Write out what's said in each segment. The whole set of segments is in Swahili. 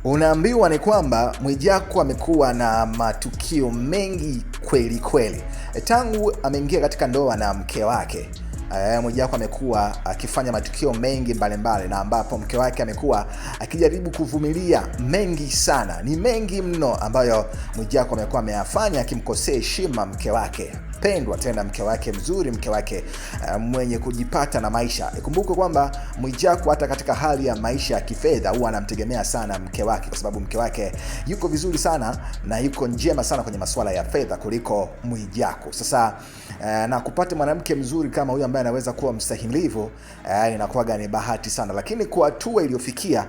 Unaambiwa ni kwamba Mwijaku amekuwa na matukio mengi kweli kweli. Tangu ameingia katika ndoa na mke wake, Mwijaku amekuwa akifanya matukio mengi mbalimbali, na ambapo mke wake amekuwa akijaribu kuvumilia mengi sana. Ni mengi mno ambayo Mwijaku amekuwa ameyafanya akimkosea heshima mke wake pendwa, tena mke wake mzuri, mke wake mwenye kujipata na maisha. Ikumbuke kwamba Mwijaku hata katika hali ya maisha ya kifedha huwa anamtegemea sana mke wake, kwa sababu mke wake yuko vizuri sana na yuko njema sana kwenye masuala ya fedha kuliko Mwijaku. Sasa na kupata mwanamke mzuri kama huyu ambaye anaweza kuwa mstahimilivu, inakuwa ni bahati sana. Lakini kwa hatua iliyofikia,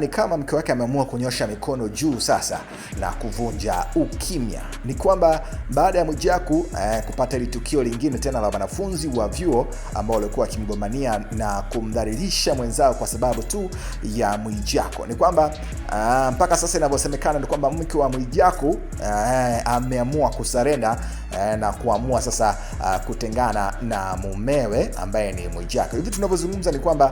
ni kama mke wake ameamua kunyosha mikono juu sasa na kuvunja ukimya. Ni kwamba baada ya Mwijaku kupata ile tukio lingine tena la wanafunzi wa vyuo ambao walikuwa wakimgombania na kumdhalilisha mwenzao kwa sababu tu ya Mwijaku, ni kwamba mpaka sasa inavyosemekana ni kwamba mke wa Mwijaku ameamua kusarenda na kuamua sasa kutengana na mumewe ambaye ni Mwijaku. Hivi tunavyozungumza ni kwamba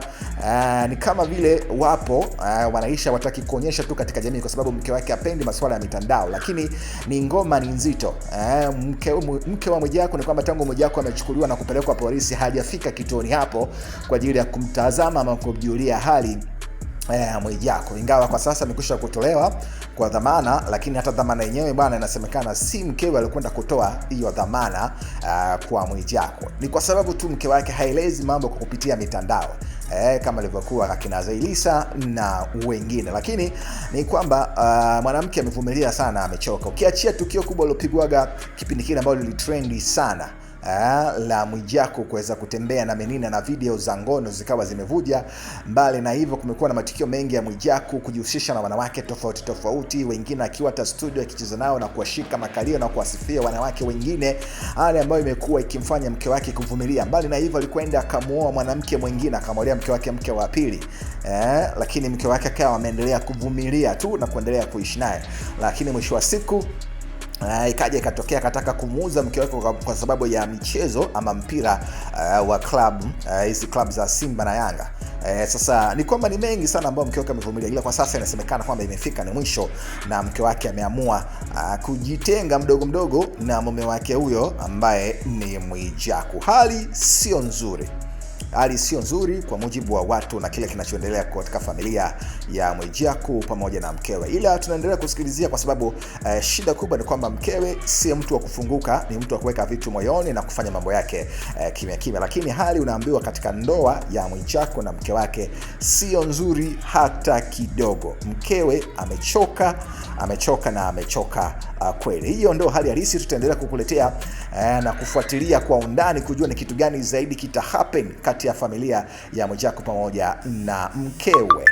ni kama vile wapo wanaisha wataki kuonyesha tu katika jamii, kwa sababu mke wake hapendi masuala ya mitandao, lakini ni ngoma ni nzito. Mke wa Mwijaku ni kwamba tangu Mwijaku amechukuliwa na kupelekwa polisi hajafika kituoni hapo kwa ajili ya kumtazama ama kumjulia hali Mwijaku, ingawa kwa sasa amekwisha kutolewa kwa dhamana. Lakini hata dhamana yenyewe bwana, inasemekana si mkewe alikwenda kutoa hiyo dhamana kwa Mwijaku. Ni kwa sababu tu mke wake haelezi mambo kwa kupitia mitandao kama ilivyokuwa akina Zailisa na wengine. Lakini ni kwamba mwanamke amevumilia sana, amechoka. Ukiachia tukio kubwa lilopigwaga kipindi kile ambalo lilitrendi sana la Mwijaku kuweza kutembea na Menina na video za ngono zikawa zimevuja. Mbali na hivyo, kumekuwa na matukio mengi ya Mwijaku kujihusisha na wanawake tofauti tofauti, wengine akiwa hata studio akicheza nao na kuwashika makalio na kuwasifia wanawake wengine, hali ambayo imekuwa ikimfanya mke wake kuvumilia. Mbali na hivyo, alikwenda akamuoa mwanamke mwingine, akamwolea mke wake mke wa pili, lakini mke wake akawa ameendelea kuvumilia tu na kuendelea kuishi naye. Lakini mwisho wa siku ikaja ikatokea akataka kumuuza mke wake kwa sababu ya michezo ama mpira wa club, hizi club za Simba na Yanga. Sasa ni kwamba ni mengi sana ambayo mke wake amevumilia, ila kwa sasa inasemekana kwamba imefika ni mwisho na mke wake ameamua kujitenga mdogo mdogo na mume wake huyo ambaye ni Mwijaku. Hali sio nzuri kwa mujibu wa watu na kile kinachoendelea katika familia ya Mwijaku pamoja na mkewe. Ila tunaendelea kusikilizia kwa sababu shida kubwa ni kwamba mkewe si mtu wa kufunguka, ni mtu wa kuweka vitu moyoni na kufanya mambo yake kimya kimya. Lakini hali unaambiwa katika ndoa ya Mwijaku na mke wake sio nzuri hata kidogo. Mkewe amechoka kweli. Hiyo ndio hali halisi. Tutaendelea kukuletea na kufuatilia kwa undani kujua ni kitu gani zaidi kita happen kati ya familia ya Mwijaku pamoja na mkewe.